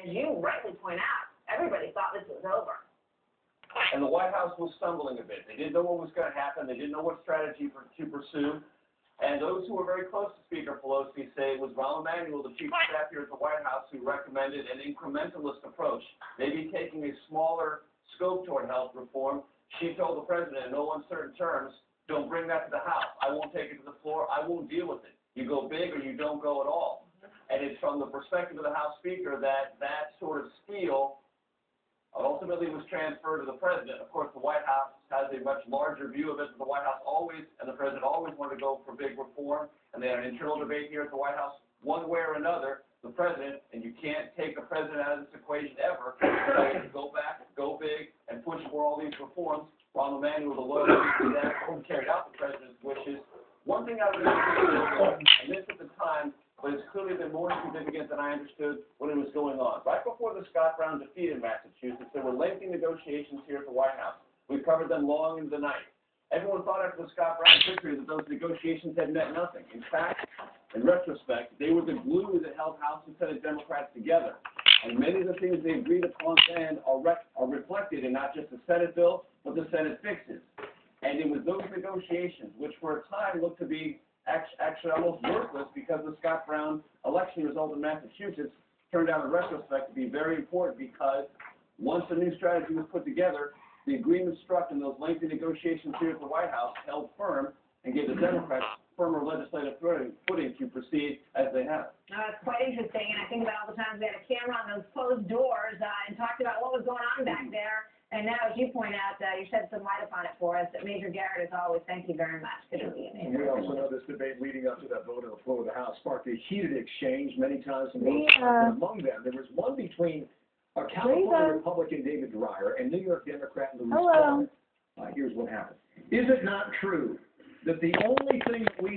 as you rightly point out, everybody thought this was over. And the White House was stumbling a bit. They didn't know what was going to happen. They didn't know what strategy to pursue. And those who were very close to Speaker Pelosi say it was Rahm Emanuel, the chief of staff here at the White House, who recommended an incrementalist approach, maybe taking a smaller scope toward health reform. She told the president in no uncertain terms, don't bring that to the House. I won't take it to the floor. I won't deal with it. You go big or you don't go at all. And it's from the perspective of the House Speaker that sort of steel ultimately was transferred to the president. Of course, the White House has a much larger view of it. The White House always, and the president always wanted to go for big reform, and they had an internal debate here at the White House. One way or another, the president, and you can't take a president out of this equation ever, so go back, go big, and push for all these reforms. Rahm Emanuel, the lawyer, carried out the president's wishes. One thing I would say, and this at the time, but it's clearly been more significant than I understood when it was going on. Right before the Scott Brown defeat in Massachusetts, there were lengthy negotiations here at the White House. We covered them long into the night. Everyone thought after the Scott Brown victory that those negotiations had meant nothing. In fact, in retrospect, they were the glue that held House and Senate Democrats together. And many of the things they agreed upon then are reflected in not just the Senate bill, but the Senate fixes. And it was those negotiations, which for a time looked to be actually almost worthless because the Scott Brown election result in Massachusetts turned out in retrospect to be very important because once a new strategy was put together, the agreement struck in those lengthy negotiations here at the White House held firm and gave the Democrats firmer legislative footing to proceed as they have. It's quite interesting, and I think about all the times we had a camera on those closed doors and talked about what was going on back there. And now, as you point out, you shed some light upon it for us. Major Garrett, as always, thank you very much. Good to be in. We also know this debate leading up to that vote on the floor of the House sparked a heated exchange many times. Among them, there was one between California Republican David Dreyer and New York Democrat Louis Swann. Here's what happened. Is it not true that the only thing that we